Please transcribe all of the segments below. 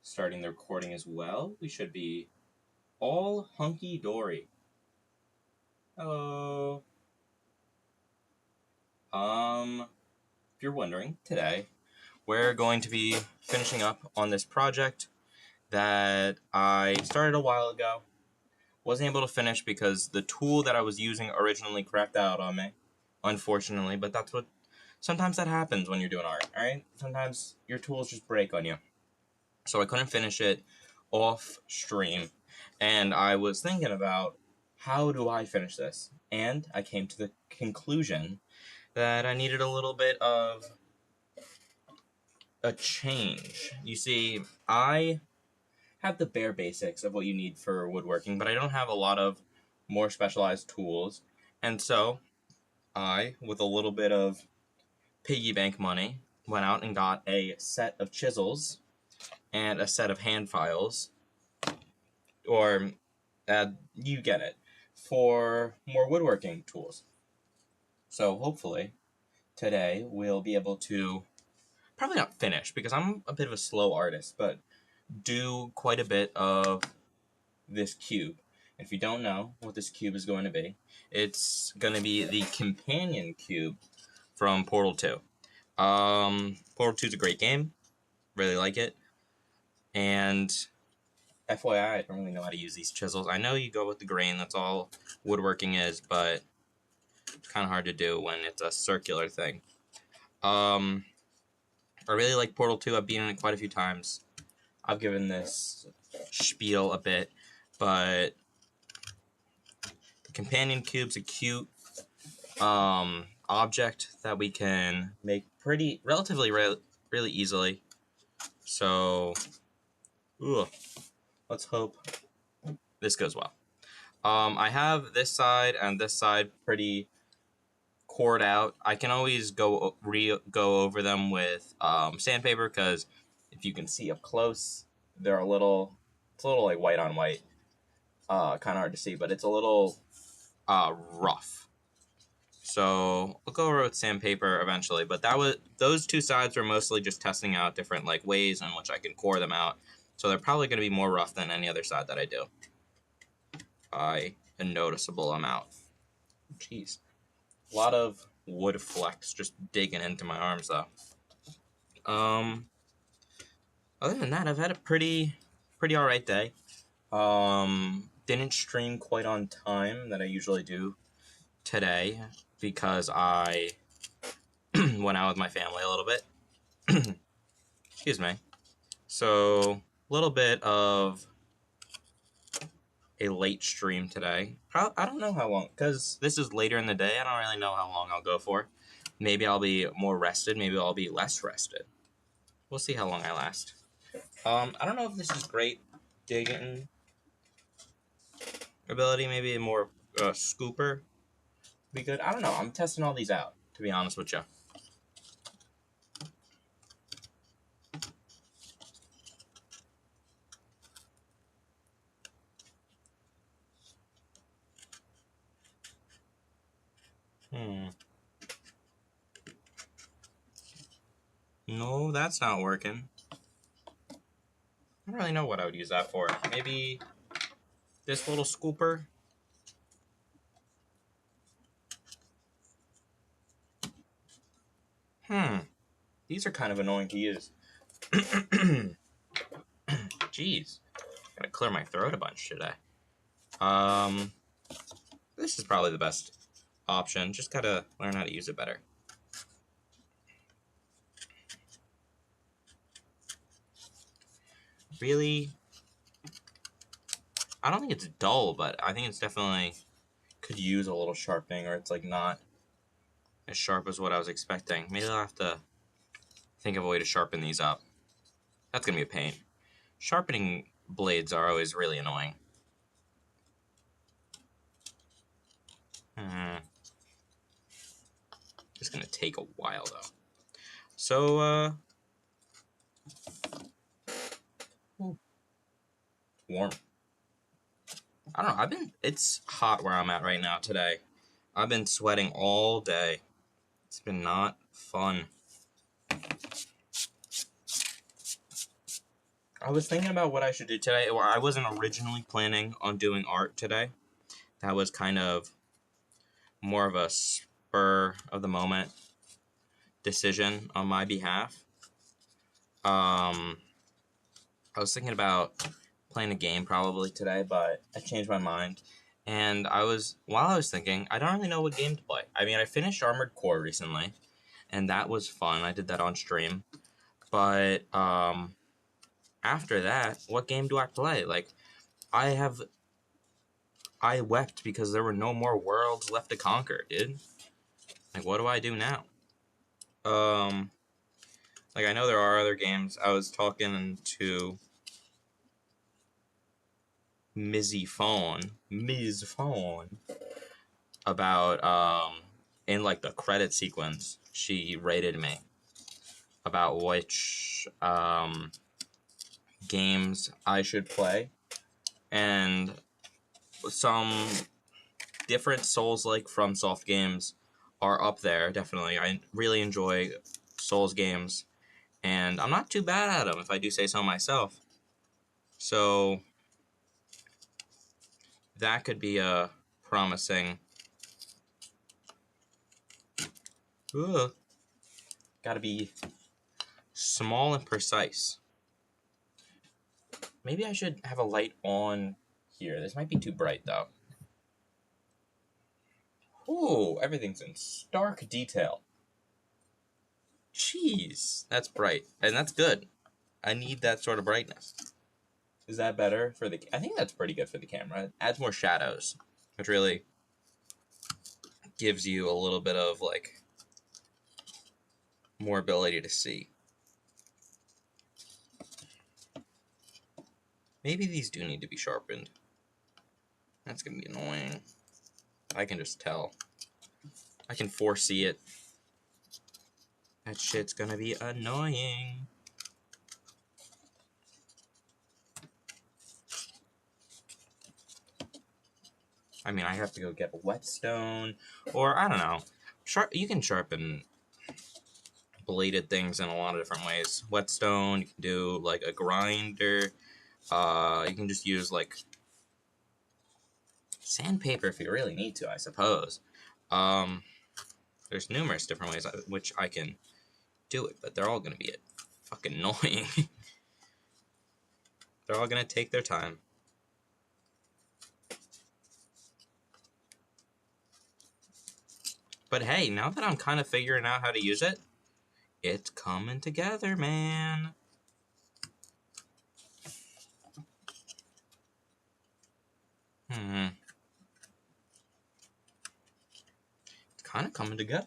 Starting the recording as well. We should be all hunky-dory. Hello. If you're wondering, today we're going to be finishing up on this project that I started a while ago. Wasn't able to finish because the tool that I was using originally crapped out on me, unfortunately, but sometimes that happens when you're doing art, alright? Sometimes your tools just break on you. So I couldn't finish it off stream, and I was thinking about how do I finish this? And I came to the conclusion that I needed a little bit of a change. You see, I have the bare basics of what you need for woodworking, but I don't have a lot of more specialized tools, and so I, with a little bit of piggy bank money, went out and got a set of chisels and a set of hand files, or you get it, for more woodworking tools. So hopefully today we'll be able to, probably not finish because I'm a bit of a slow artist, but do quite a bit of this cube. If you don't know what this cube is going to be, it's going to be the companion cube from Portal 2. Portal 2 is a great game, really like it, and FYI, I don't really know how to use these chisels. I know you go with the grain, that's all woodworking is, but it's kind of hard to do when it's a circular thing. I really like Portal 2. I've beaten it quite a few times. I've given this spiel a bit, but the companion cube's a cute object that we can make relatively really easily. So, let's hope this goes well. I have this side and this side pretty cored out. I can always go over them with sandpaper, because if you can see up close, they're it's a little like white on white. Kind of hard to see, but it's a little rough. So I'll go over with sandpaper eventually, but those two sides were mostly just testing out different like ways in which I can core them out. So they're probably going to be more rough than any other side that I do by a noticeable amount. Jeez. A lot of wood flex just digging into my arms, though. Other than that, I've had a pretty alright day. Didn't stream quite on time that I usually do today because I went out with my family a little bit. Excuse me. So, a little bit of a late stream today. I don't know how long, because this is later in the day. I don't really know how long I'll go for. Maybe I'll be more rested. Maybe I'll be less rested. We'll see how long I last. I don't know if this is great digging ability. Maybe a more scooper would be good. I don't know. I'm testing all these out, to be honest with you. No, that's not working. I don't really know what I would use that for. Maybe this little scooper. These are kind of annoying to use. Jeez. Gotta clear my throat a bunch today. This is probably the best option. Just gotta learn how to use it better. Really, I don't think it's dull, but I think it's definitely could use a little sharpening, or it's like not as sharp as what I was expecting. Maybe I'll have to think of a way to sharpen these up. That's gonna be a pain. Sharpening blades are always really annoying. It's gonna take a while though. So, warm. I don't know, it's hot where I'm at right now today. I've been sweating all day. It's been not fun. I was thinking about what I should do today. Well, I wasn't originally planning on doing art today. That was kind of more of a spur of the moment decision on my behalf. I was thinking about playing a game probably today, but I changed my mind. And while I was thinking, I don't really know what game to play. I mean, I finished Armored Core recently, and that was fun. I did that on stream. But after that, what game do I play? Like, I wept because there were no more worlds left to conquer, dude. Like, what do I do now? Like, I know there are other games. I was talking to Ms. Fawn, about, in, like, the credit sequence, she rated me about which, games I should play. And some different Souls-like FromSoft games are up there, definitely. I really enjoy Souls games, and I'm not too bad at them, if I do say so myself. So that could be a promising... Ugh. Gotta be small and precise. Maybe I should have a light on here. This might be too bright, though. Ooh, everything's in stark detail. Jeez, that's bright. And that's good. I need that sort of brightness. Is that better for the... I think that's pretty good for the camera. It adds more shadows, which really gives you a little bit of, like, more ability to see. Maybe these do need to be sharpened. That's gonna be annoying. I can just tell. I can foresee it. That shit's gonna be annoying. I mean, I have to go get a whetstone, or I don't know. You can sharpen bladed things in a lot of different ways. Whetstone, you can do like a grinder. You can just use like sandpaper if you really need to, I suppose. There's numerous different ways which I can do it, but they're all gonna be fucking annoying. They're all gonna take their time. But hey, now that I'm kind of figuring out how to use it, it's coming together, man. It's kind of coming together.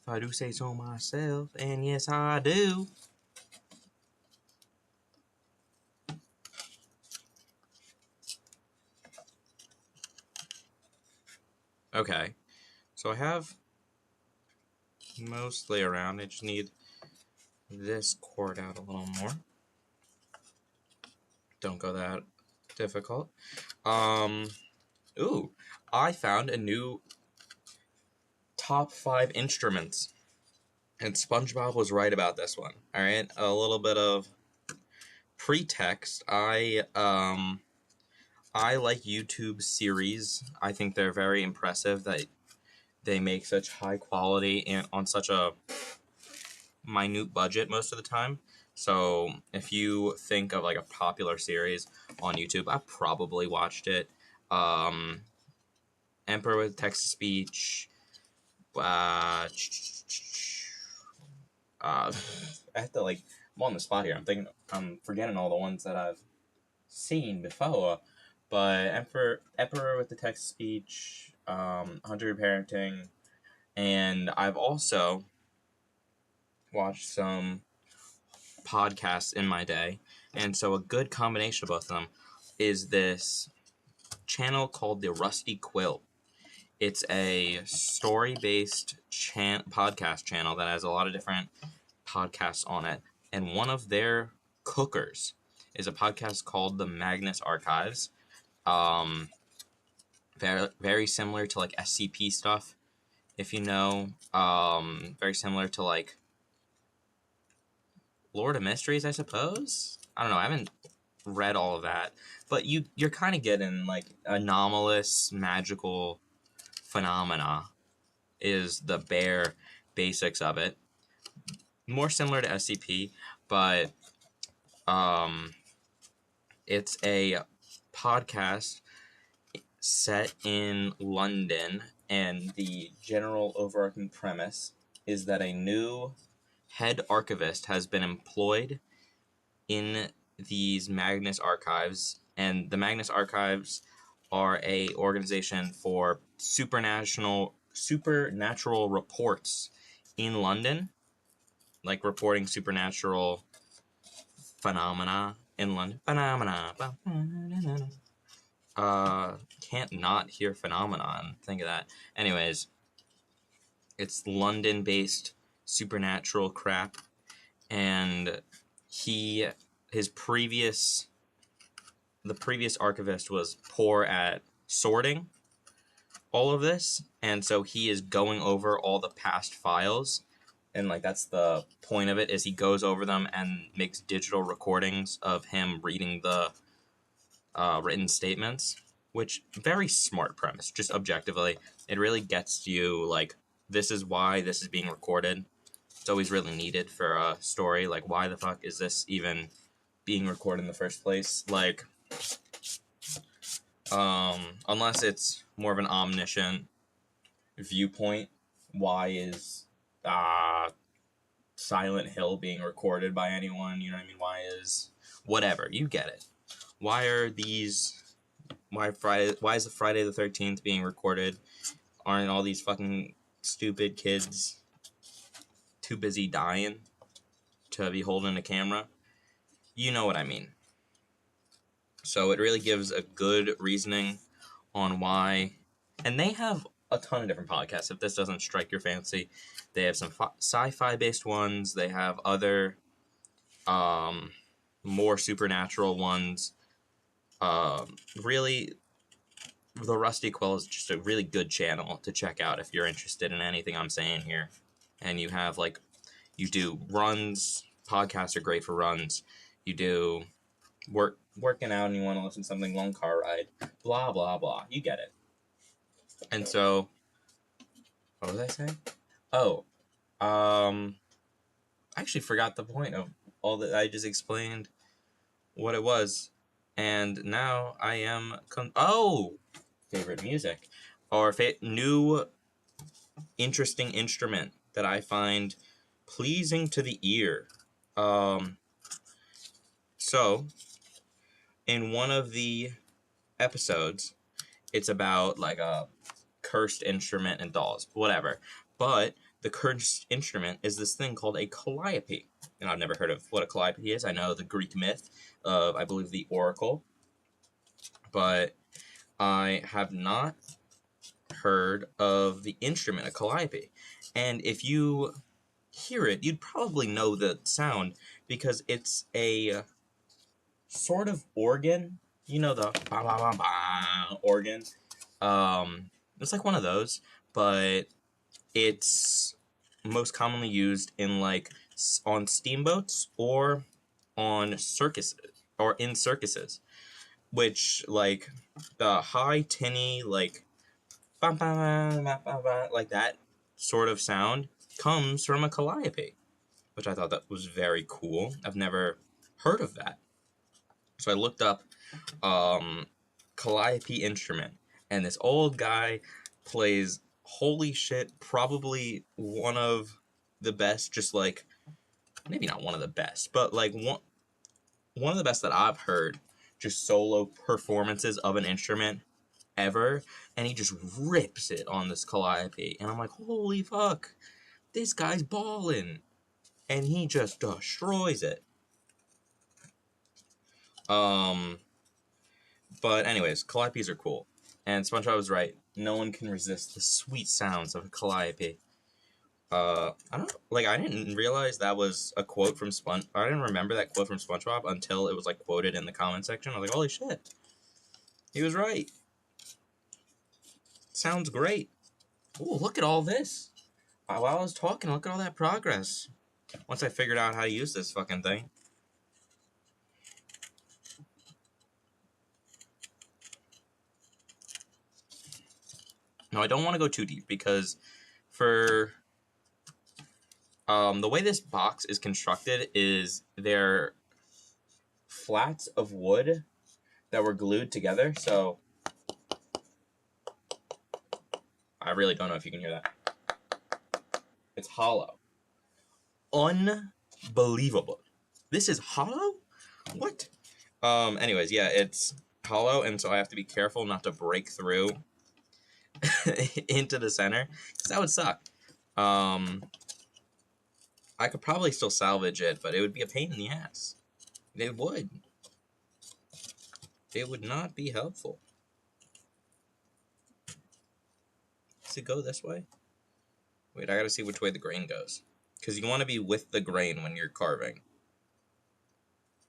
If I do say so myself, and yes, I do. Okay, so I have mostly around. I just need this cord out a little more. Don't go that difficult. Ooh, I found a new top 5 instruments. And SpongeBob was right about this one. Alright, a little bit of pretext. I like YouTube series. I think they're very impressive that they make such high quality and on such a minute budget most of the time. So if you think of like a popular series on YouTube, I probably watched it. Emperor with Text-to-Speech. I have to like... I'm on the spot here. I'm forgetting all the ones that I've seen before. But Emperor with the Text-to-Speech, 100 Parenting, and I've also watched some podcasts in my day. And so a good combination of both of them is this channel called The Rusty Quill. It's a story-based podcast channel that has a lot of different podcasts on it. And one of their cookers is a podcast called The Magnus Archives. Very, very similar to like SCP stuff, if you know. Very similar to like Lord of Mysteries, I suppose. I don't know, I haven't read all of that, but you're kind of getting like anomalous magical phenomena is the bare basics of it. More similar to SCP, but it's a podcast set in London, and the general overarching premise is that a new head archivist has been employed in these Magnus Archives, and the Magnus Archives are a organization for supernatural reports in London, like reporting supernatural phenomena in London. Can't not hear phenomenon. Think of that. Anyways, it's London-based supernatural crap, and the previous archivist was poor at sorting all of this, and so he is going over all the past files, and like that's the point of it, is he goes over them and makes digital recordings of him reading the written statements, which very smart premise, just objectively. It really gets you, like, this is why this is being recorded. It's always really needed for a story, like, why the fuck is this even being recorded in the first place? Like, unless it's more of an omniscient viewpoint, why is Silent Hill being recorded by anyone? You know what I mean? Why is whatever? You get it. Why is the Friday the 13th being recorded? Aren't all these fucking stupid kids too busy dying to be holding a camera? You know what I mean. So it really gives a good reasoning on why, and they have a ton of different podcasts. If this doesn't strike your fancy, they have some sci-fi based ones. They have other more supernatural ones. Really, the Rusty Quill is just a really good channel to check out if you're interested in anything I'm saying here. And you have, like, you do runs. Podcasts are great for runs. You do working out and you want to listen to something, long car ride, blah blah blah. You get it. And so, what was I saying? Oh, I actually forgot the point of all that I just explained. What it was, and now I am favorite music, or new interesting instrument that I find pleasing to the ear. So in one of the episodes, it's about like a cursed instrument and dolls, whatever. But the cursed instrument is this thing called a calliope. And I've never heard of what a calliope is. I know the Greek myth of, I believe, the oracle. But I have not heard of the instrument, a calliope. And if you hear it, you'd probably know the sound because it's a sort of organ. You know, the ba ba ba ba organ. It's like one of those, but it's most commonly used in like on steamboats or on circuses or in circuses, which like the high tinny like ba ba ba ba ba like that sort of sound comes from a calliope, which I thought that was very cool. I've never heard of that. So I looked up calliope instrument, and this old guy plays, holy shit, probably one of the best, just like, maybe not one of the best, but like one of the best that I've heard, just solo performances of an instrument ever, and he just rips it on this calliope, and I'm like, holy fuck, this guy's balling, and he just destroys it. But anyways, calliopes are cool. And SpongeBob was right. No one can resist the sweet sounds of a calliope. I didn't realize that was a quote from I didn't remember that quote from SpongeBob until it was like quoted in the comment section. I was like, holy shit. He was right. Sounds great. Ooh, look at all this. While I was talking, look at all that progress. Once I figured out how to use this fucking thing. Now, I don't want to go too deep because for the way this box is constructed is they're flats of wood that were glued together, so I really don't know if you can hear that. It's hollow. Unbelievable. This is hollow? What? Anyways, yeah, it's hollow, and so I have to be careful not to break through into the center, because that would suck. I could probably still salvage it, but it would be a pain in the ass. It would. It would not be helpful. Does it go this way? Wait, I gotta see which way the grain goes. Because you want to be with the grain when you're carving.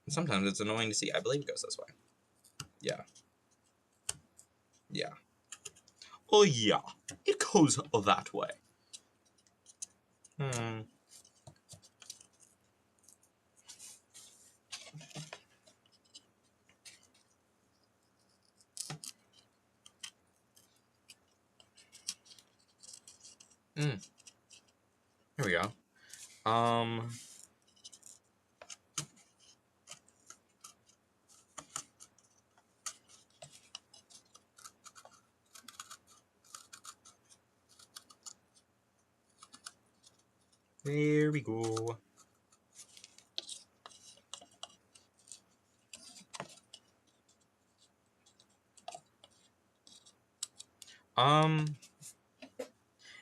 And sometimes it's annoying to see. I believe it goes this way. Yeah. Yeah. Oh yeah, it goes that way. Here we go. There we go.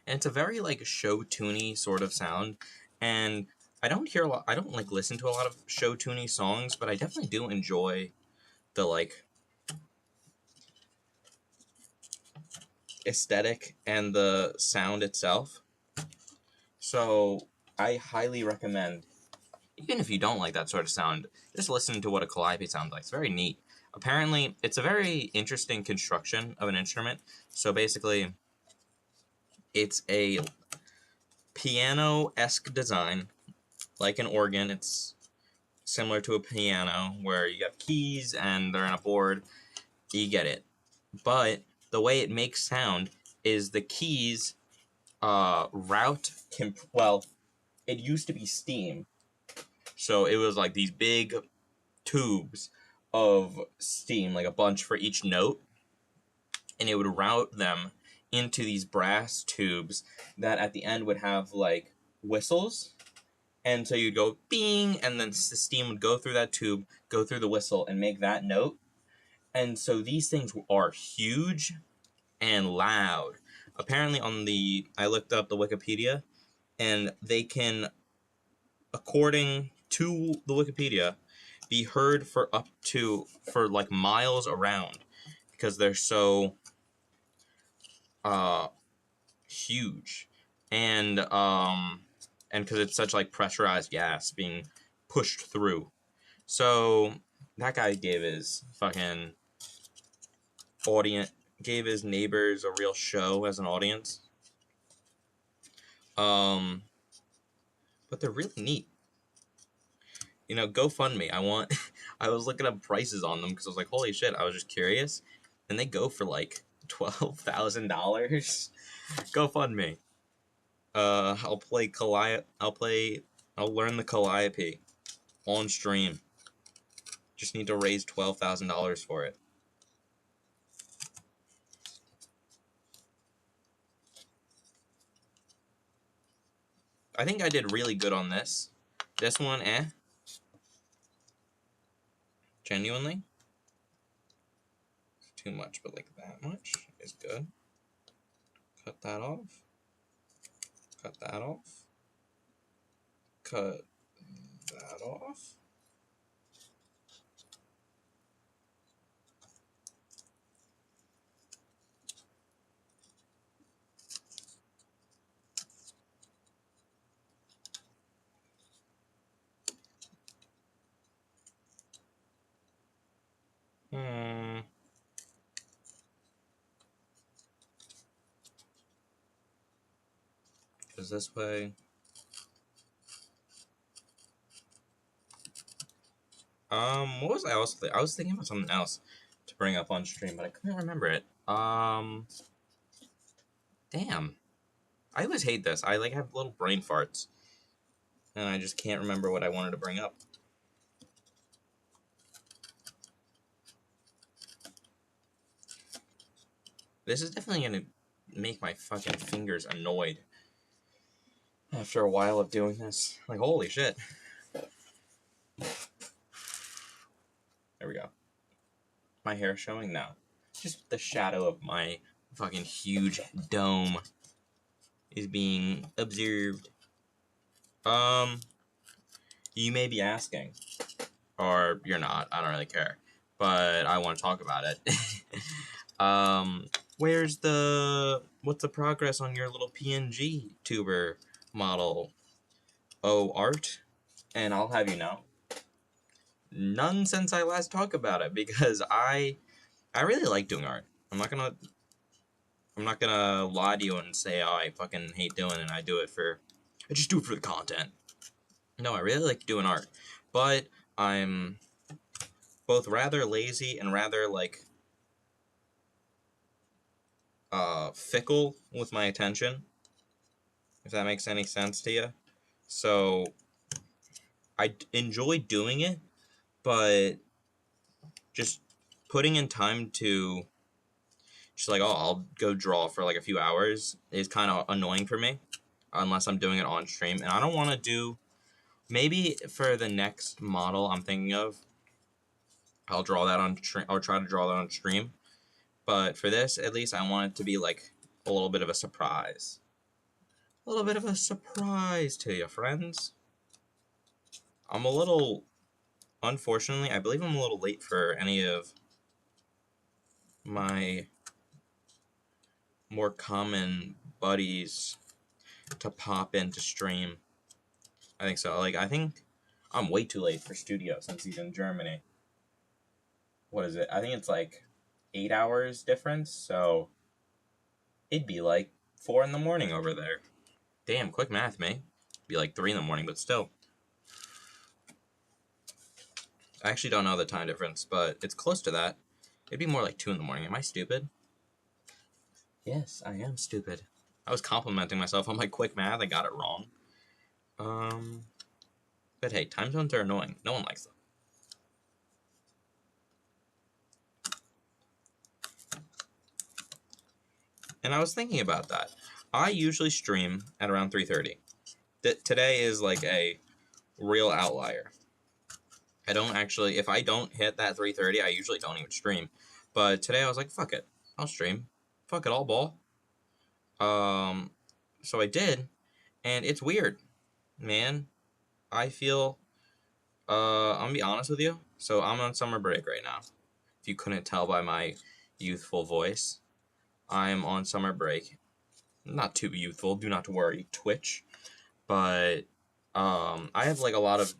And it's a very like show tuney sort of sound, and I don't hear a lot. I don't like listen to a lot of show tuney songs, but I definitely do enjoy the like aesthetic and the sound itself. So I highly recommend, even if you don't like that sort of sound, just listen to what a calliope sounds like. It's very neat. Apparently, it's a very interesting construction of an instrument. So basically, it's a piano-esque design, like an organ. It's similar to a piano, where you have keys and they're on a board. You get it. But the way it makes sound is the keys route. Well, it used to be steam. So it was like these big tubes of steam, like a bunch for each note, and it would route them into these brass tubes that at the end would have like whistles. And so you'd go bing, and then the steam would go through that tube, go through the whistle, and make that note. And so these things are huge and loud. Apparently, I looked up the Wikipedia, and they can, according to the Wikipedia, be heard for like miles around, because they're so huge, and because it's such like pressurized gas being pushed through. So that guy gave his fucking audience, gave his neighbors a real show as an audience. But they're really neat. You know, GoFundMe. I was looking up prices on them because I was like, holy shit, I was just curious. And they go for like $12,000. GoFundMe. I'll learn the Calliope on stream. Just need to raise $12,000 for it. I think I did really good on this. This one, genuinely. Too much, but like that much is good. Cut that off. Cut that off. Cut that off. Goes this way. What was I also thinking? I was thinking about something else to bring up on stream, but I couldn't remember it. Damn. I always hate this. I, like, have little brain farts. And I just can't remember what I wanted to bring up. This is definitely gonna make my fucking fingers annoyed after a while of doing this. Like, holy shit. There we go. My hair showing now. Just the shadow of my fucking huge dome is being observed. You may be asking, or you're not, I don't really care, but I want to talk about it. What's the progress on your little PNG tuber model? Oh, art? And I'll have you know, none since I last talked about it, because I really like doing art. I'm not gonna lie to you and say, oh, I fucking hate doing it, and I just do it for the content. No, I really like doing art, but I'm both rather lazy and rather, like, fickle with my attention, if that makes any sense to you. So, I enjoy doing it, but just putting in time to just, like, oh, I'll go draw for, like, a few hours is kind of annoying for me, unless I'm doing it on stream, and I don't want to do, maybe for the next model I'm thinking of, I'll draw that on stream, or try to draw that on stream, but for this, at least, I want it to be, like, a little bit of a surprise. A little bit of a surprise to you, friends. Unfortunately, I believe I'm a little late for any of my more common buddies to pop into stream. I think so. Like, I think I'm way too late for Studio since he's in Germany. What is it? I think it's like 8 hours difference, so it'd be like 4 in the morning over there. Damn, quick math, mate. Be like 3 in the morning, but still. I actually don't know the time difference, but it's close to that. It'd be more like 2 in the morning. Am I stupid? Yes, I am stupid. I was complimenting myself on my quick math. I got it wrong. But hey, time zones are annoying. No one likes them. And I was thinking about that. I usually stream at around 3:30. Today is like a real outlier. I don't actually, if I don't hit that 3:30, I usually don't even stream. But today I was like, fuck it, I'll stream. Fuck it, I'll ball. So I did, and it's weird, man. I feel, I'm gonna be honest with you. So I'm on summer break right now. If you couldn't tell by my youthful voice, I'm on summer break. Not too youthful, do not worry, Twitch. But I have like a lot of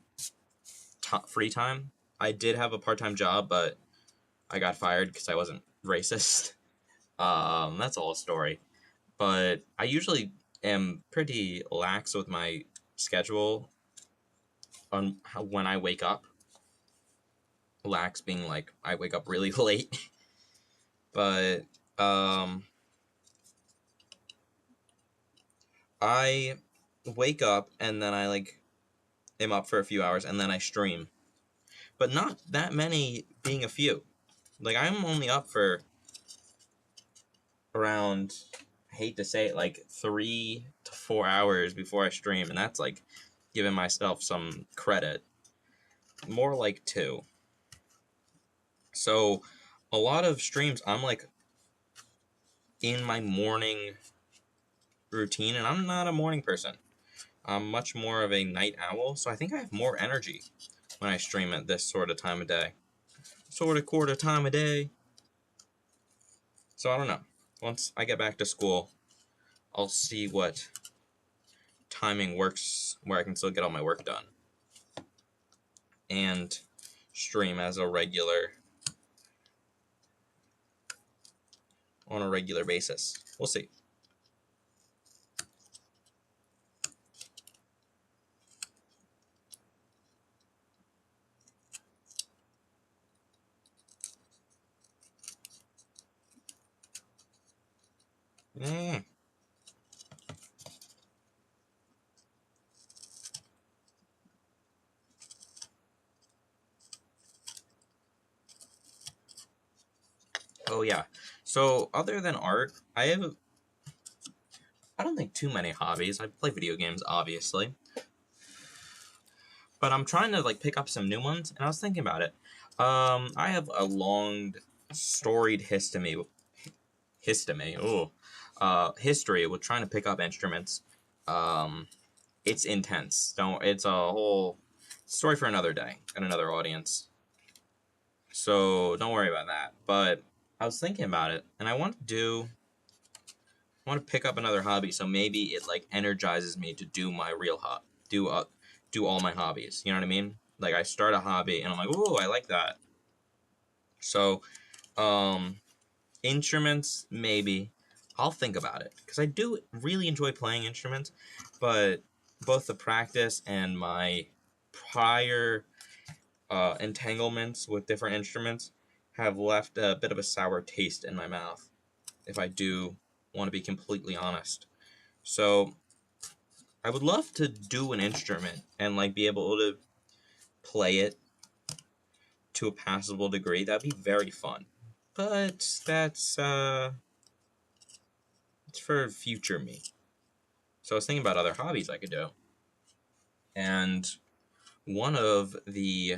free time. I did have a part-time job, but I got fired because I wasn't racist. That's all a story. But I usually am pretty lax with my schedule on when I wake up. Lax being like I wake up really late. But I wake up and then I like am up for a few hours and then I stream. But not that many being a few. Like, I'm only up for around, I hate to say it, like 3 to 4 hours before I stream, and that's like giving myself some credit. More like 2. So a lot of streams I'm like in my morning routine, and I'm not a morning person. I'm much more of a night owl, so I think I have more energy when I stream at this sort of time of day. Sort of quarter time of day. So I don't know. Once I get back to school, I'll see what timing works where I can still get all my work done and stream as a regular on a regular basis. We'll see. Oh yeah. So other than art, I don't think too many hobbies. I play video games, obviously, but I'm trying to like pick up some new ones, and I was thinking about it. I have a long, storied history with trying to pick up instruments. Um, it's intense. Don't. It's a whole story for another day and another audience. So don't worry about that. But I was thinking about it, and I want to pick up another hobby, so maybe it like energizes me to do my real hobby, do all my hobbies. You know what I mean? Like I start a hobby, and I'm like, ooh, I like that. So, um, instruments maybe. I'll think about it because I do really enjoy playing instruments, but both the practice and my prior entanglements with different instruments have left a bit of a sour taste in my mouth, if I do want to be completely honest. So I would love to do an instrument and like be able to play it to a passable degree. That'd be very fun. But it's for future me. So I was thinking about other hobbies I could do. And one of the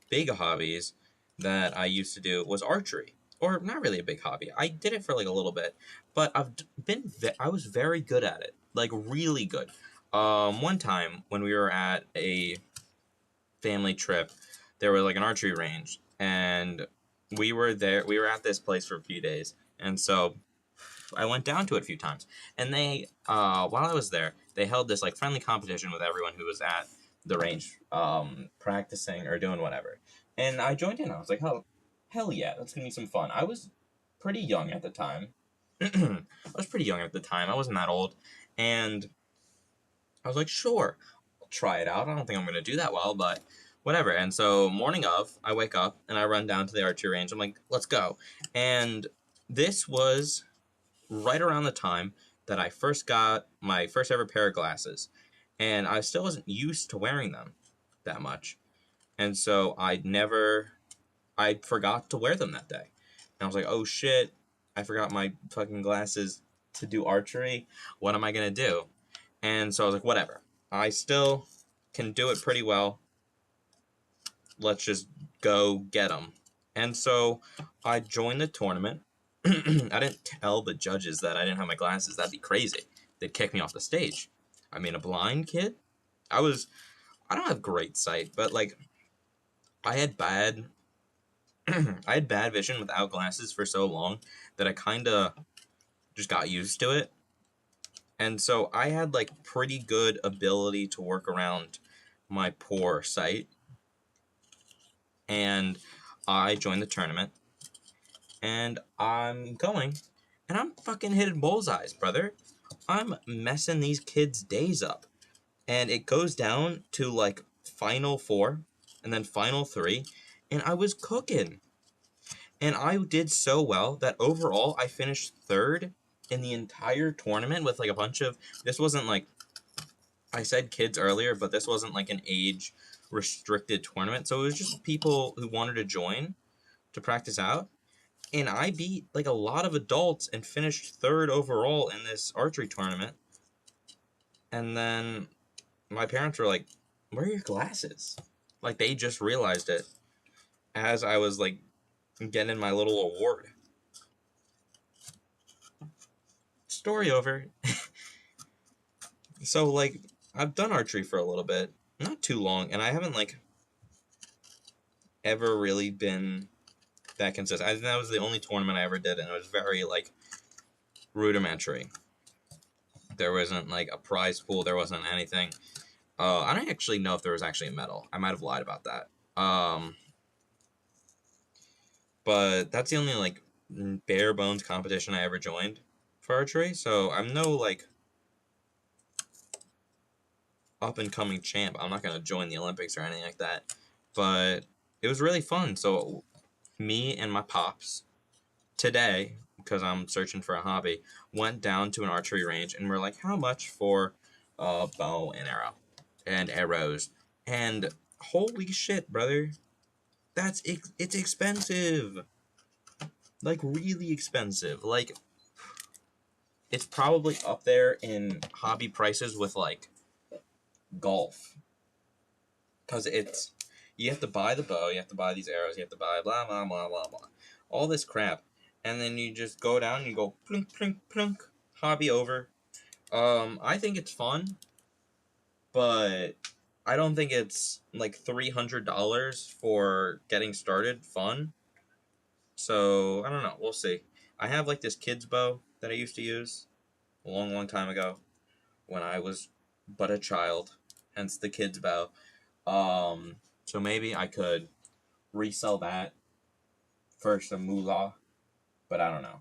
big hobbies that I used to do was archery. Or not really a big hobby. I did it for like a little bit, but I was very good at it, like really good. One time when we were at a family trip, there was like an archery range, and we were there. We were at this place for a few days, and so I went down to it a few times. And while I was there, they held this like friendly competition with everyone who was at the range, practicing or doing whatever. And I joined in. I was like, hell yeah, that's gonna be some fun. I was pretty young at the time. I was pretty young at the time. I wasn't that old, and I was like, sure, I'll try it out. I don't think I'm gonna do that well, but whatever. And so morning of, I wake up and I run down to the archery range. I'm like, let's go. And this was right around the time that I first got my first ever pair of glasses, and I still wasn't used to wearing them that much. And so I forgot to wear them that day. And I was like, oh shit, I forgot my fucking glasses to do archery. What am I gonna do? And so I was like, whatever. I still can do it pretty well. Let's just go get them. And so I joined the tournament. I didn't tell the judges that I didn't have my glasses. That'd be crazy. They'd kick me off the stage. I mean, a blind kid? I don't have great sight, but like, I had bad, I had bad vision without glasses for so long that I kind of just got used to it. And so I had like pretty good ability to work around my poor sight. And I joined the tournament, and I'm going, and I'm fucking hitting bullseyes, brother. I'm messing these kids' days up. And it goes down to like final four and then final three, and I was cooking. And I did so well that overall I finished third in the entire tournament with like a bunch of. This wasn't like. I said kids earlier, but this wasn't like an age restricted tournament. So it was just people who wanted to join to practice out. And I beat like a lot of adults and finished third overall in this archery tournament. And then my parents were like, "Where are your glasses?" Like they just realized it as I was like getting my little award. Story over. So like I've done archery for a little bit, not too long, and I haven't like ever really been that consistent. I think that was the only tournament I ever did, and it was very like rudimentary. There wasn't like a prize pool. There wasn't anything. I don't actually know if there was actually a medal. I might have lied about that. But that's the only like bare bones competition I ever joined for archery. So I'm no like up and coming champ. I'm not gonna join the Olympics or anything like that. But it was really fun. So me and my pops today, because I'm searching for a hobby, went down to an archery range and we're like, how much for a bow and arrow and arrows? And holy shit, brother, it's expensive. Like, really expensive. Like, it's probably up there in hobby prices with, like, golf. Because it's, you have to buy the bow, you have to buy these arrows, you have to buy blah, blah, blah, blah, blah. All this crap. And then you just go down and you go plunk, plunk, plunk. Hobby over. I think it's fun, but I don't think it's like $300 for getting started fun. So, I don't know. We'll see. I have like this kid's bow that I used to use a long, long time ago when I was but a child, hence the kid's bow. So maybe I could resell that for some moolah, but I don't know.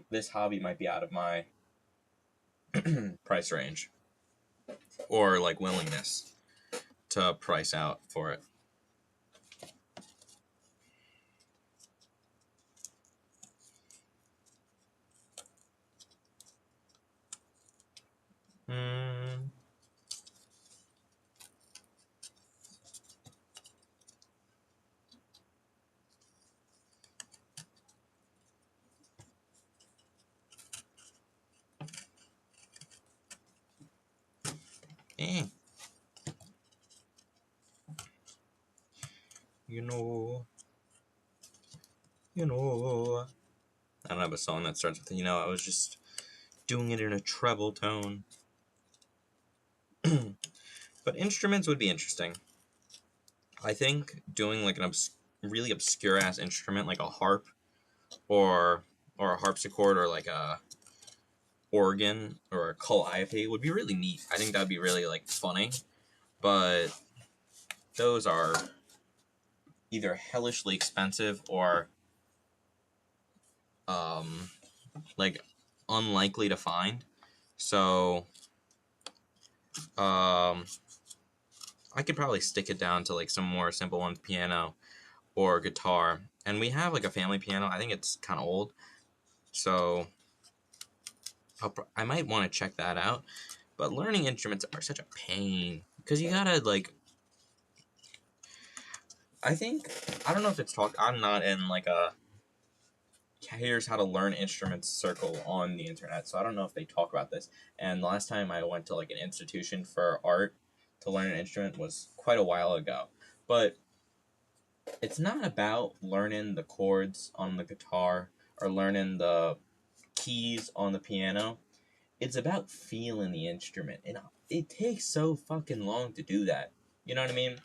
This hobby might be out of my price range or like willingness to price out for it. Hmm. Eh. You know. I don't have a song that starts with I was just doing it in a treble tone. But instruments would be interesting. I think doing like an really obscure ass instrument like a harp or a harpsichord or like a organ or a calliope would be really neat. I think that'd be really like funny. But those are either hellishly expensive or like unlikely to find. So I could probably stick it down to like some more simple ones, piano or guitar. And we have like a family piano. I think it's kind of old, so I might want to check that out. But learning instruments are such a pain because you gotta like. I think I don't know if it's talk. I'm not in like a here's how to learn instruments circle on the internet, so I don't know if they talk about this. And the last time I went to like an institution for art to learn an instrument was quite a while ago. But it's not about learning the chords on the guitar or learning the keys on the piano. It's about feeling the instrument, and it takes so fucking long to do that. You know what I mean?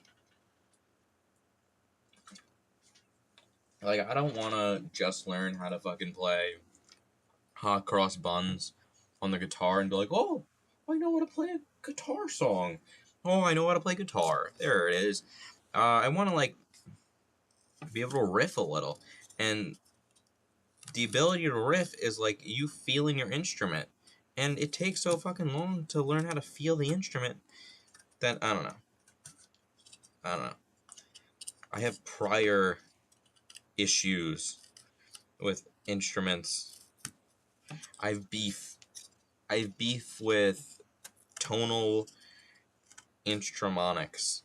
Like, I don't want to just learn how to fucking play hot cross buns on the guitar and be like, oh, I know how to play a guitar song. Oh, I know how to play guitar. There it is. I want to like be able to riff a little, and the ability to riff is like you feeling your instrument, and it takes so fucking long to learn how to feel the instrument that I don't know. I don't know. I have prior issues with instruments. I've beef. I've beef with tonal instrumonics.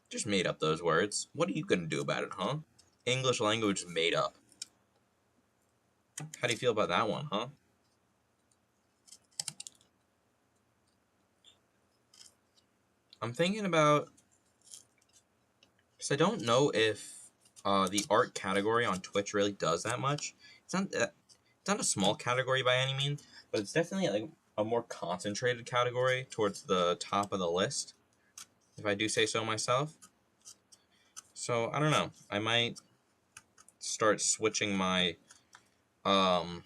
Just made up those words. What are you gonna do about it, huh? English language is made up. How do you feel about that one, huh? I'm thinking about, because I don't know if the art category on Twitch really does that much. It's not a small category by any means, but it's definitely like a more concentrated category towards the top of the list, if I do say so myself. So I don't know. I might start switching my art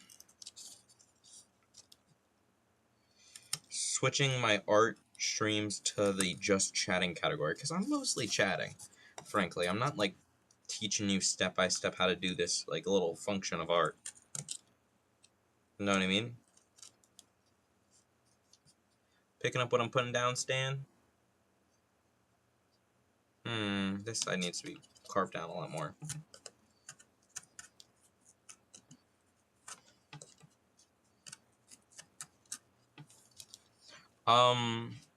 streams to the just chatting category, because I'm mostly chatting. Frankly, I'm not like teaching you step by step how to do this like little function of art. You know what I mean? Picking up what I'm putting down, Stan? This side needs to be carved down a lot more.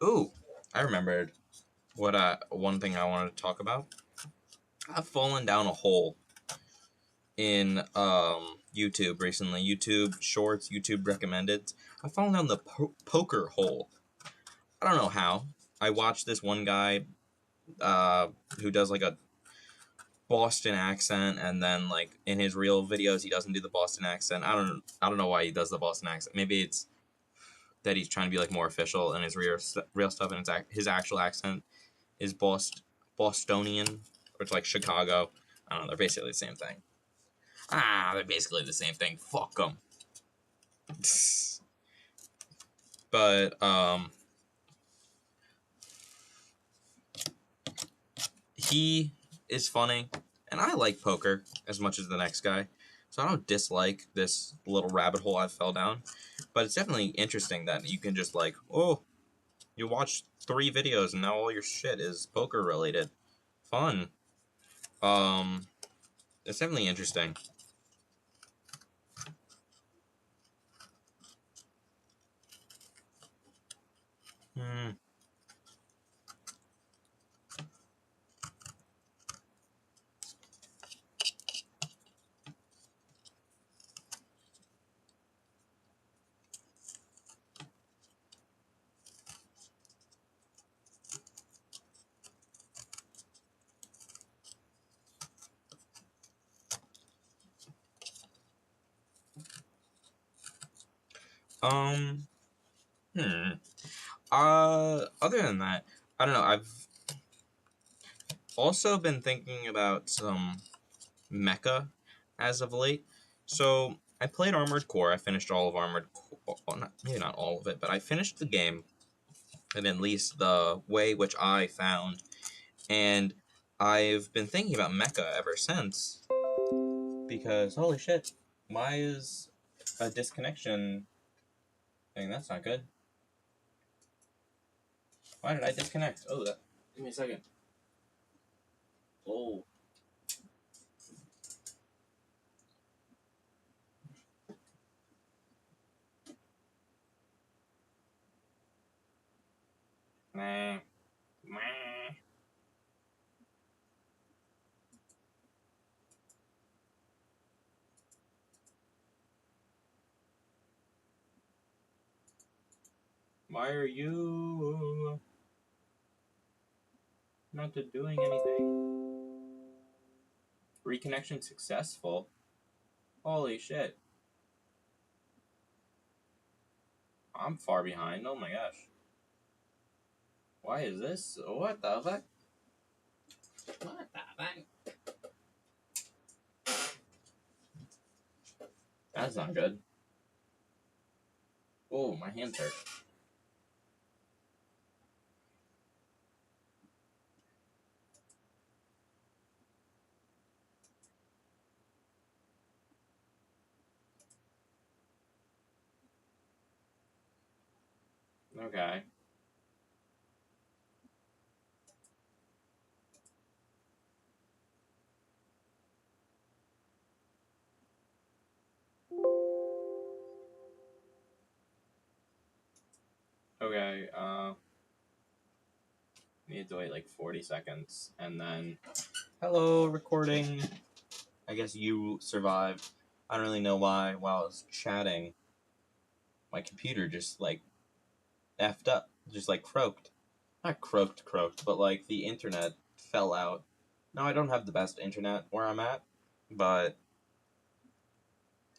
Ooh, I remembered one thing I wanted to talk about. I've fallen down a hole in YouTube recently. YouTube Shorts, YouTube recommended. I fallen down the poker hole. I don't know how. I watched this one guy who does like a Boston accent, and then like in his real videos he doesn't do the Boston accent. I don't know why he does the Boston accent. Maybe it's that he's trying to be like more official in his real stuff, and his actual accent is Bostonian, or it's like Chicago. I don't know. They're basically the same thing. They're basically the same thing. Fuck them. But he is funny, and I like poker as much as the next guy, so I don't dislike this little rabbit hole I fell down. But it's definitely interesting that you can just like, oh, you watch 3 videos and now all your shit is poker related. Fun. Um, it's definitely interesting. Hmm. Um. Hmm. Other than that, I don't know. I've also been thinking about some mecha as of late. So I played Armored Core. I finished all of Armored Core. Well, maybe not all of it, but I finished the game, and at least the way which I found. And I've been thinking about mecha ever since. Because holy shit, why is a disconnection thing? That's not good. Why did I disconnect? Oh, that. Give me a second. Oh. Nah. Nah. Why are you not doing anything? Reconnection successful. Holy shit. I'm far behind. Oh my gosh. Why is this? What the fuck? What the fuck? That's not good. Oh, my hands hurt. Okay. Okay, need to wait like 40 seconds, and then... Hello, recording. I guess you survived. I don't really know why. While I was chatting, my computer just, like, effed up. Just, like, croaked. Not croaked, but, like, the internet fell out. Now, I don't have the best internet where I'm at, but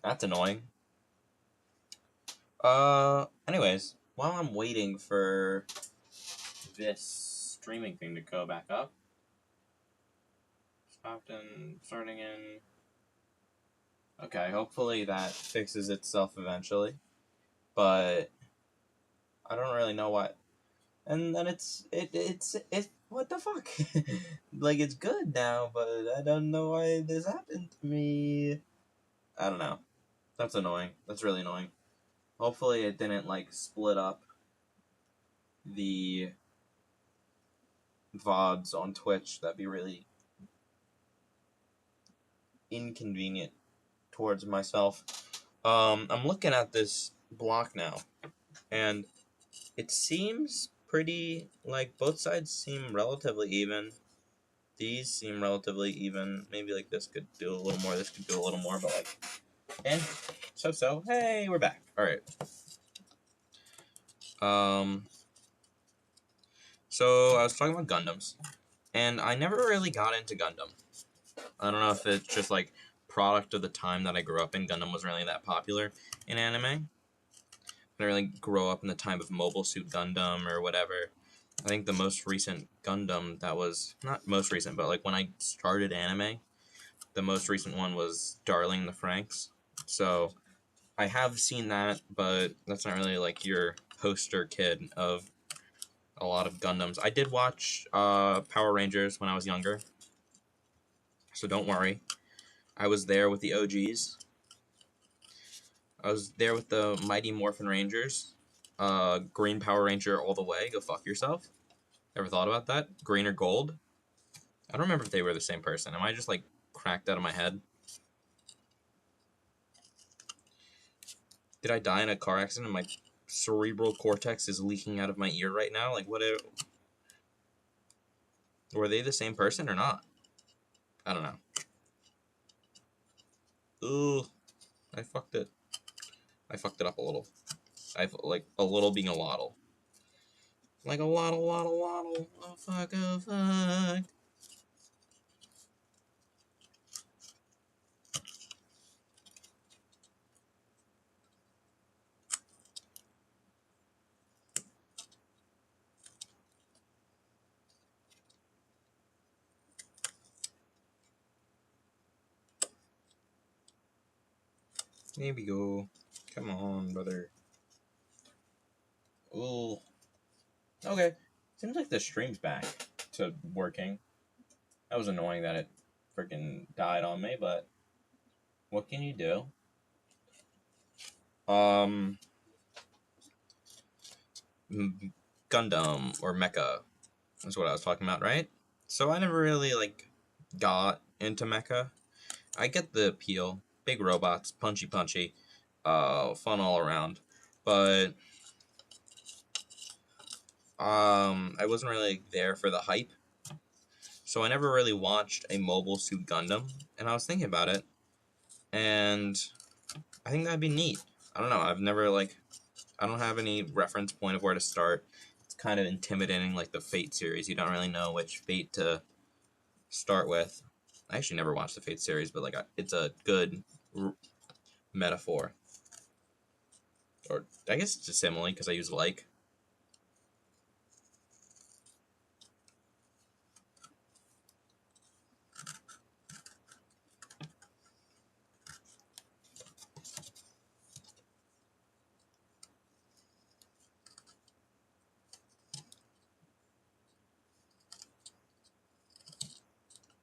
that's annoying. Anyways, while I'm waiting for this streaming thing to go back up, stopped and starting in... Okay, hopefully that fixes itself eventually, but I don't really know what. And then it's what the fuck? Like, it's good now, but I don't know why this happened to me. I don't know. That's annoying. That's really annoying. Hopefully it didn't, like, split up the VODs on Twitch. That'd be really inconvenient towards myself. I'm looking at this block now, and it seems pretty, like, both sides seem relatively even. these seem relatively even. Maybe like this could do a little more, this could do a little more, but like, and so. Hey, we're back. All right. So I was talking about Gundams, and I never really got into Gundam. I don't know if it's just like product of the time that I grew up in. Gundam wasn't really that popular in anime. I didn't really grow up in the time of Mobile Suit Gundam or whatever. I think the most recent Gundam that was, not most recent, but like when I started anime, the most recent one was Darling the Franxx. So I have seen that, but that's not really like your poster kid of a lot of Gundams. I did watch Power Rangers when I was younger, so don't worry. I was there with the OGs. I was there with the Mighty Morphin Rangers. Green Power Ranger all the way. Go fuck yourself. Ever thought about that? Green or gold? I don't remember if they were the same person. Am I just like cracked out of my head? Did I die in a car accident and my cerebral cortex is leaking out of my ear right now? Like, were they the same person or not? I don't know. Ooh, I fucked it. I fucked it up a little. Like, a little being a lottle. Like a lottle. Oh, fuck, oh, fuck. Here we go. Come on, brother. Ooh. Okay. Seems like the stream's back to working. That was annoying that it freaking died on me, but what can you do? Gundam or Mecha is what I was talking about, right? So I never really like got into Mecha. I get the appeal. Big robots, punchy, fun all around. But I wasn't really there for the hype. So I never really watched a Mobile Suit Gundam, and I was thinking about it, and I think that'd be neat. I don't know. I don't have any reference point of where to start. It's kind of intimidating, like the Fate series. You don't really know which Fate to start with. I actually never watched the Fate series, but like it's a good metaphor. Or I guess it's a simile because I use like.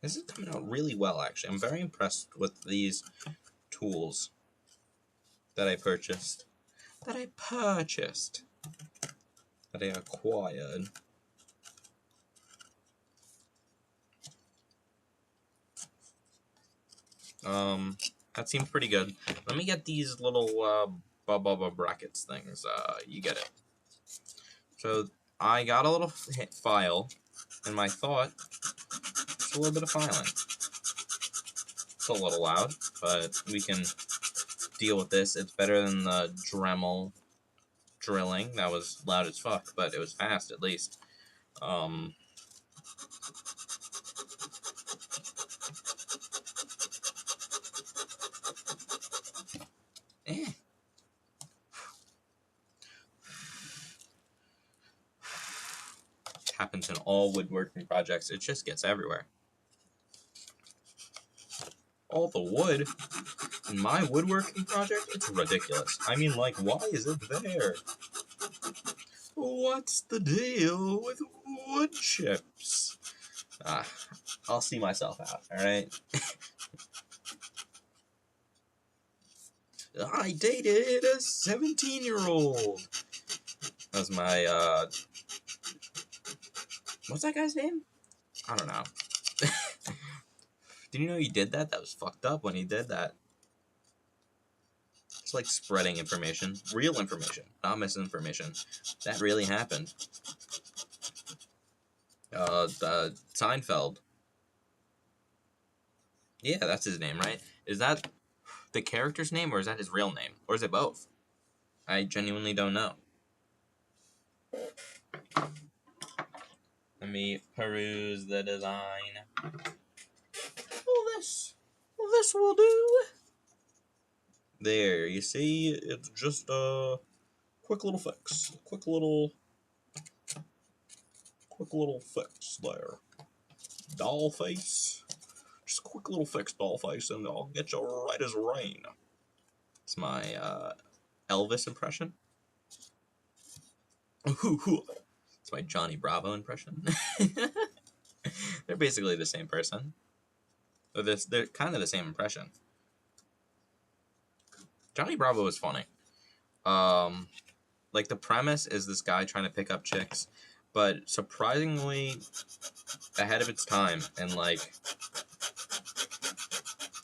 This is coming out really well, actually. I'm very impressed with these tools that I purchased. That I acquired. That seems pretty good. Let me get these little brackets things. You get it. So I got a little file, and my thought, just a little bit of filing. It's a little loud, but we can deal with this. It's better than the Dremel drilling. That was loud as fuck, but it was fast at least. Happens in all woodworking projects. It just gets everywhere. All the wood in my woodworking project, it's ridiculous. I mean, like, why is it there? What's the deal with wood chips? I'll see myself out, alright? I dated a 17-year-old. That was my, what's that guy's name? I don't know. Did you know he did that? That was fucked up when he did that. It's like spreading information. Real information, not misinformation. That really happened. Seinfeld. Yeah, that's his name, right? Is that the character's name, or is that his real name? Or is it both? I genuinely don't know. Let me peruse the design. This will do. There, you see, it's just a quick little fix. Quick little fix there. Doll face. Just a quick little fix, doll face, and I'll get you right as rain. It's my Elvis impression. It's my Johnny Bravo impression. They're basically the same person. They're kind of the same impression. Johnny Bravo is funny. Like the premise is this guy trying to pick up chicks, but surprisingly ahead of its time, and like,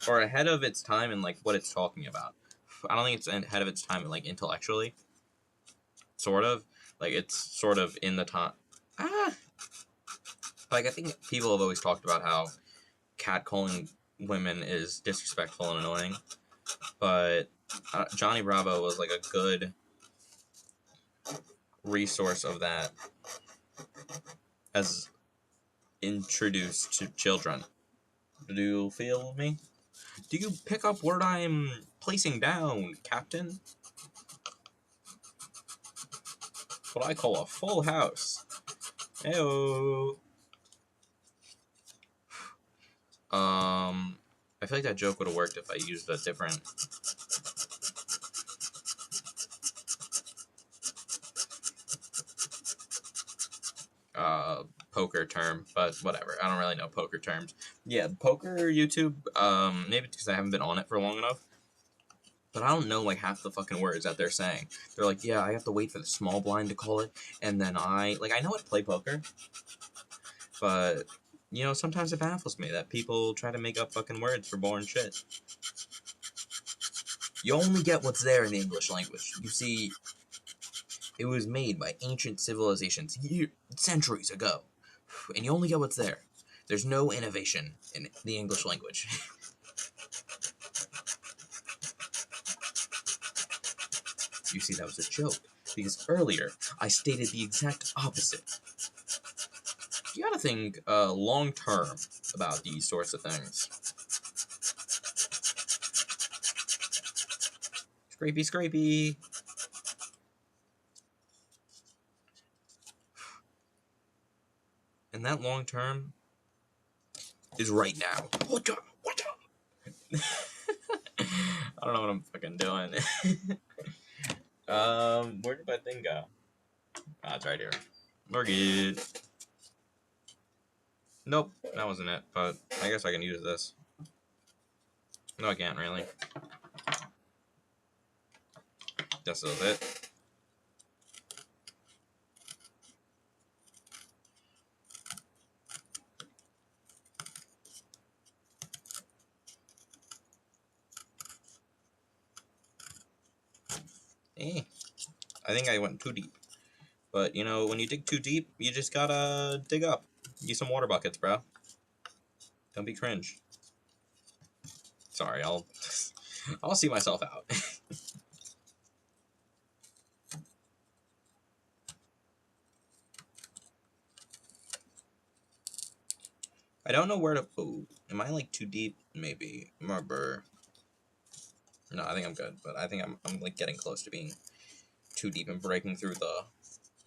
or ahead of its time in like what it's talking about. I don't think it's ahead of its time like intellectually. Sort of. Like it's sort of in the time. Like I think people have always talked about how catcalling women is disrespectful and annoying, but Johnny Bravo was like a good resource of that as introduced to children. Do you feel me? Do you pick up where I'm placing down, Captain? What I call a full house. Heyo. I feel like that joke would have worked if I used a different poker term, but whatever. I don't really know poker terms. Yeah, poker YouTube, maybe because I haven't been on it for long enough. But I don't know like half the fucking words that they're saying. They're like, yeah, I have to wait for the small blind to call it, and then I know how to play poker, but you know, sometimes it baffles me that people try to make up fucking words for boring shit. You only get what's there in the English language. You see, it was made by ancient civilizations centuries ago, and you only get what's there. There's no innovation in the English language. You see, that was a joke, because earlier I stated the exact opposite. You gotta think long term about these sorts of things. Scrapey, scrapey. And that long term is right now. What up? I don't know what I'm fucking doing. Where did my thing go? Ah, it's right here. We're good. Nope, that wasn't it, but I guess I can use this. No, I can't really. This is it. I think I went too deep. But, you know, when you dig too deep, you just gotta dig up. Use some water buckets, bro. Don't be cringe. Sorry, I'll see myself out. I don't know where to... Oh, am I, like, too deep? Maybe. Remember... No, I think I'm good, but I think I'm like, getting close to being too deep and breaking through the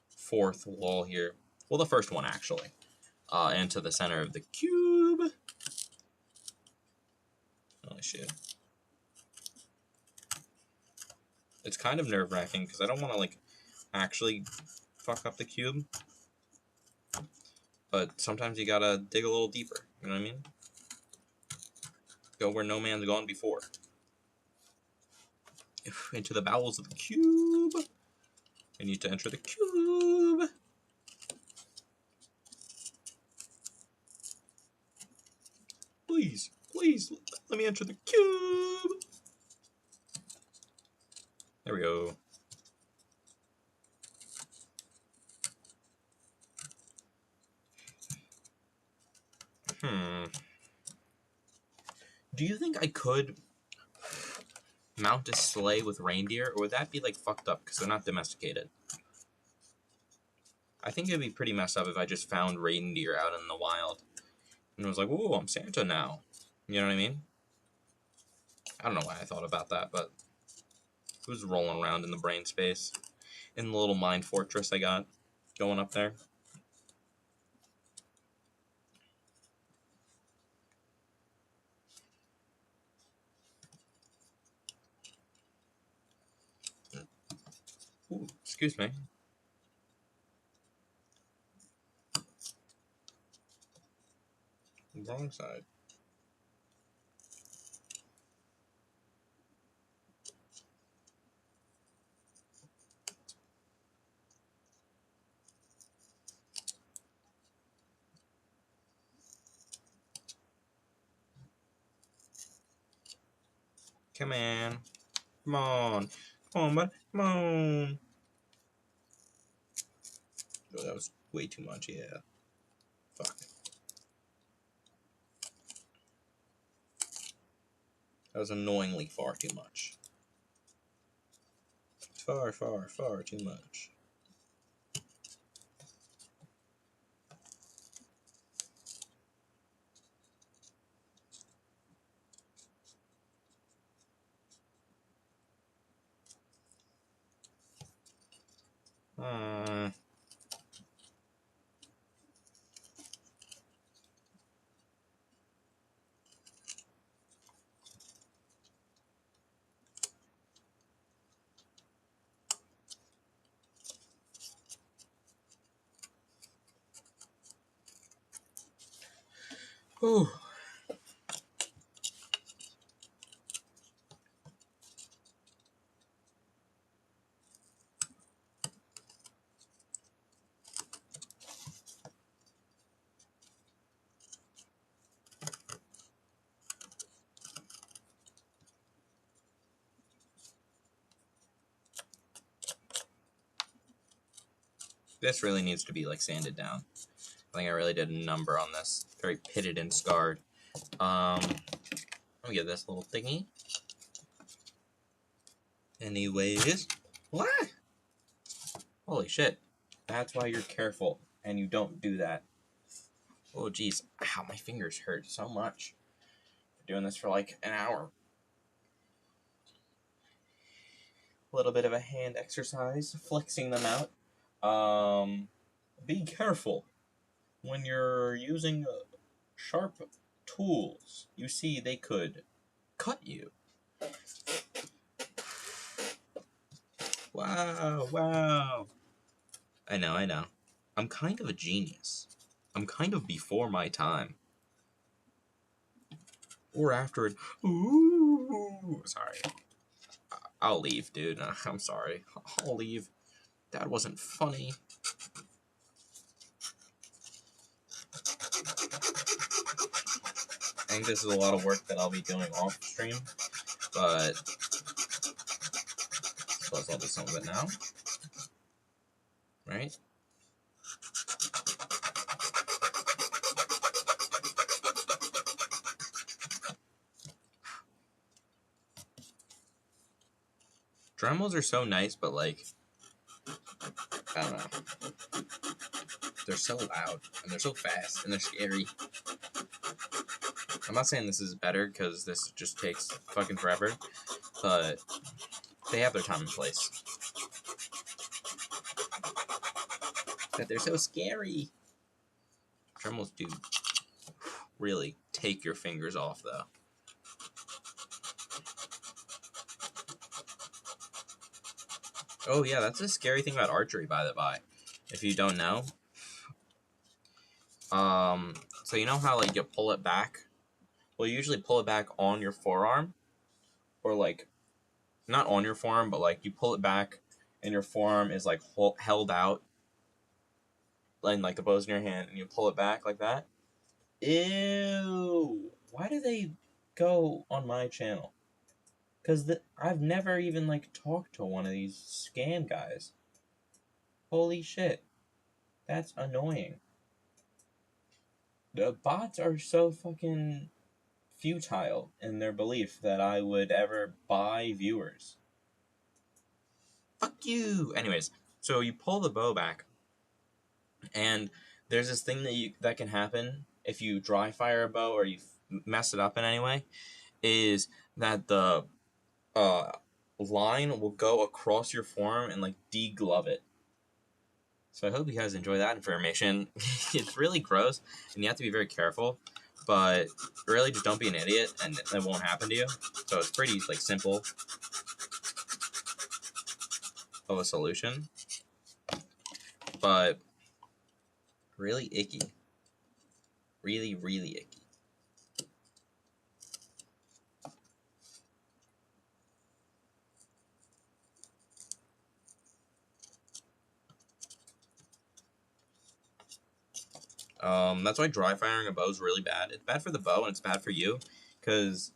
fourth wall here. Well, the first one, actually. Into the center of the cube. Holy shit. It's kind of nerve-wracking, because I don't want to, like, actually fuck up the cube. But sometimes you gotta dig a little deeper, you know what I mean? Go where no man's gone before. Into the bowels of the cube. I need to enter the cube. Please, please, let me enter the cube. There we go. Do you think I could mount a sleigh with reindeer, or would that be like fucked up because they're not domesticated? I think it'd be pretty messed up if I just found reindeer out in the wild and was like, "Ooh, I'm Santa now." You know what I mean? I don't know why I thought about that, but it was rolling around in the brain space in the little mind fortress I got going up there. Ooh, excuse me. Wrong side. Come on. Come on. Come on, bud. Come on. Oh, that was way too much, yeah. Fuck. That was annoyingly far too much. Far, far, far too much. Whew. This really needs to be like sanded down. I think I really did a number on this. Very pitted and scarred. Let me get this little thingy. Anyways. What? Holy shit. That's why you're careful and you don't do that. Oh jeez. Ow, my fingers hurt so much. Doing this for like an hour. A little bit of a hand exercise, flexing them out. Be careful when you're using sharp tools. You see, they could cut you. Wow, wow. I know. I'm kind of a genius. I'm kind of before my time. Or after it. Ooh. Sorry. I'll leave, dude. I'm sorry. I'll leave. That wasn't funny. I think this is a lot of work that I'll be doing off stream, but I suppose I'll do some of it now. Right? Dremels are so nice, but like, I don't know. They're so loud, and they're so fast, and they're scary. I'm not saying this is better, because this just takes fucking forever, but they have their time and place. But they're so scary. Dremels do really take your fingers off, though. Oh yeah, that's a scary thing about archery, by the by. If you don't know. So you know how like you pull it back? Well, you usually pull it back on your forearm, or like, not on your forearm, but like you pull it back, and your forearm is like held out, and like the bow's in your hand, and you pull it back like that. Ew! Why do they go on my channel? Because I've never even like talked to one of these scam guys. Holy shit. That's annoying. The bots are so fucking futile in their belief that I would ever buy viewers. Fuck you! Anyways, so you pull the bow back, and there's this thing that can happen if you dry fire a bow or you mess it up in any way, is that the line will go across your form and like deglove it. So I hope you guys enjoy that information. It's really gross, and you have to be very careful. But really, just don't be an idiot, and it won't happen to you. So it's pretty like simple of a solution, but really icky, really icky. That's why dry firing a bow is really bad. It's bad for the bow and it's bad for you, because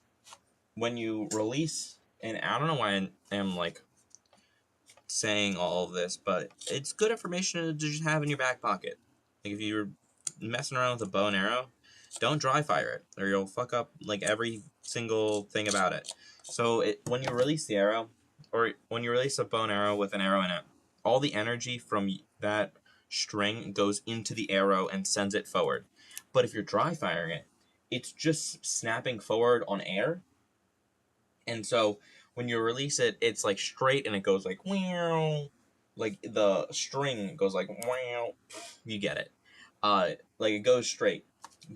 when you release, and I don't know why I'm like saying all of this, but it's good information to just have in your back pocket. Like if you're messing around with a bow and arrow, don't dry fire it, or you'll fuck up like every single thing about it. So when you release the arrow, or when you release a bow and arrow with an arrow in it, all the energy from that string goes into the arrow and sends it forward. But if you're dry firing it, it's just snapping forward on air. And so when you release it, it's like straight and it goes like wow, like the string goes like wow. You get it. Like it goes straight.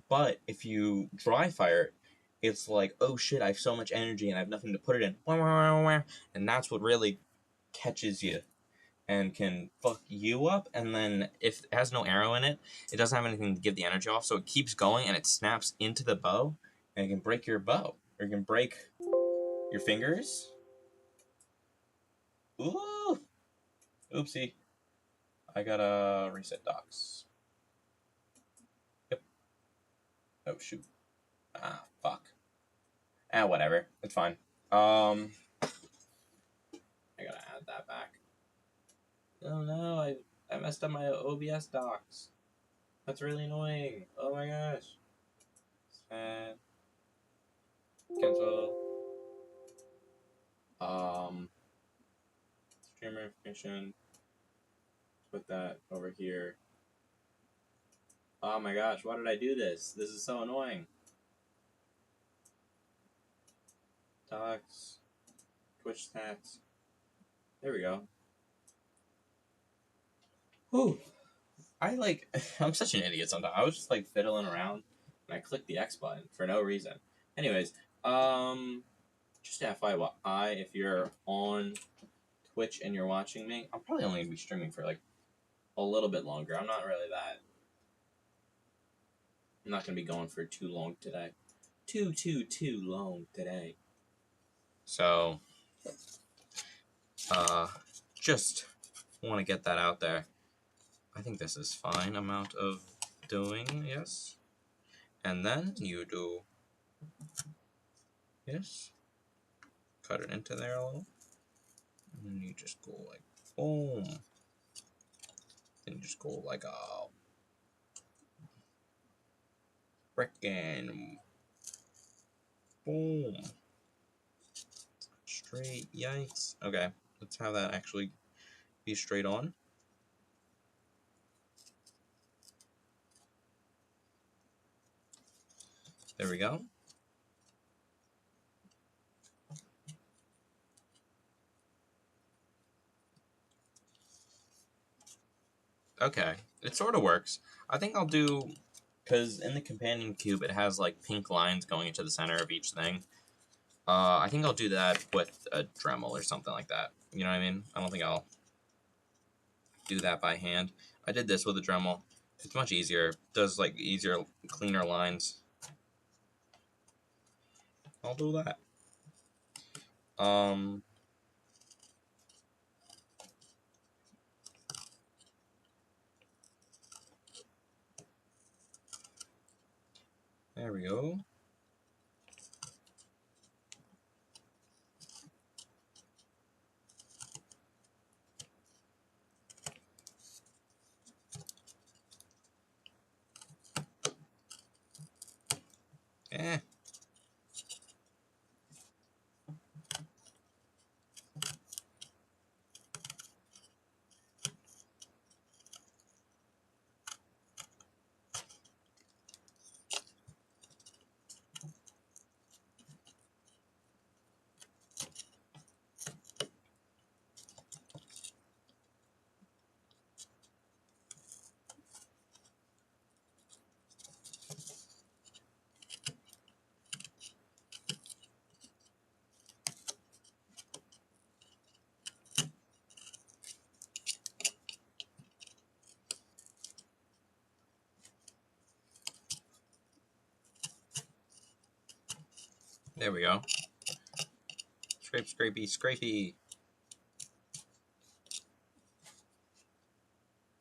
But if you dry fire it, it's like, oh shit, I have so much energy and I have nothing to put it in. And that's what really catches you and can fuck you up. And then if it has no arrow in it, it doesn't have anything to give the energy off, so it keeps going and it snaps into the bow and it can break your bow. Or it can break your fingers. Ooh! Oopsie. I gotta reset docks. Yep. Oh shoot. Ah, fuck. Whatever. It's fine. I gotta add that back. Oh no, I messed up my OBS docs. That's really annoying. Oh my gosh. Cancel. Streamer information. Put that over here. Oh my gosh, why did I do this? This is so annoying. Docs. Twitch stats. There we go. Whew. I'm such an idiot sometimes. I was just like fiddling around and I clicked the X button for no reason. Anyways, just FYI, if you're on Twitch and you're watching me, I'm probably only gonna be streaming for like a little bit longer. I'm not gonna be going for too long today. Too long today. So, just want to get that out there. I think this is fine amount of doing, yes. And then you do this. Cut it into there a little. And then you just go like boom. Then you just go like a frickin' boom. Straight, yikes. Okay, let's have that actually be straight on. There we go. Okay, it sort of works. I think I'll do, because in the companion cube it has like pink lines going into the center of each thing. I think I'll do that with a Dremel or something like that. You know what I mean? I don't think I'll do that by hand. I did this with a Dremel. It's much easier. It does like easier, cleaner lines. I'll do that. There we go. There we go. Scrape, scrapey, scrapey.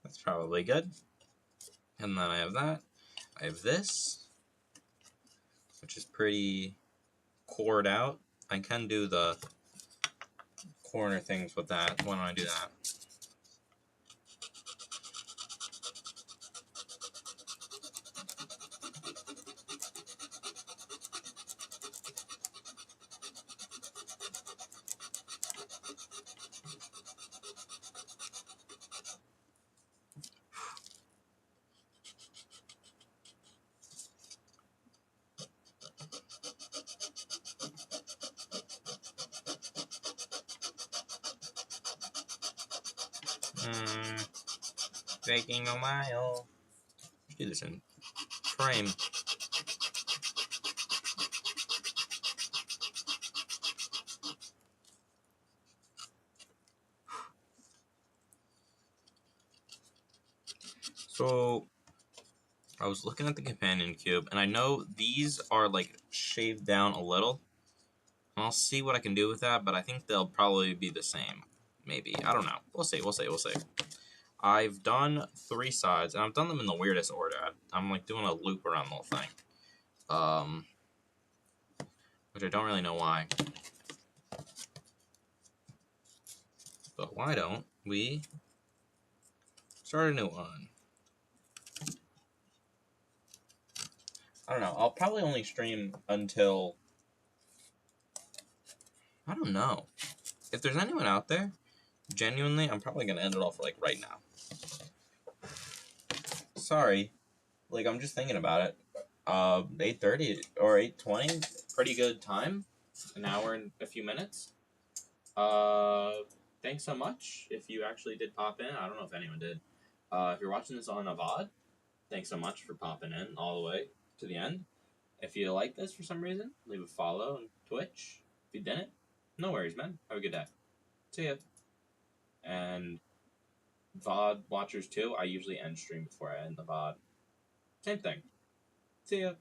That's probably good. And then I have that. I have this, which is pretty cored out. I can do the corner things with that. Why don't I do that? Taking a while. Let's do this in frame. So I was looking at the companion cube, and I know these are like shaved down a little. I'll see what I can do with that, but I think they'll probably be the same. Maybe. I don't know. We'll see. We'll see. We'll see. I've done 3 sides, and I've done them in the weirdest order. I'm like doing a loop around the whole thing. Which I don't really know why. But why don't we start a new one? I don't know. I'll probably only stream until... I don't know. If there's anyone out there, genuinely, I'm probably going to end it off like right now. Sorry. Like, I'm just thinking about it. 8:30 or 8:20, pretty good time. An hour and a few minutes. Thanks so much if you actually did pop in. I don't know if anyone did. If you're watching this on a VOD, thanks so much for popping in all the way to the end. If you like this for some reason, leave a follow on Twitch. If you didn't, no worries, man. Have a good day. See ya. And VOD watchers too, I usually end stream before I end the VOD. Same thing. See ya.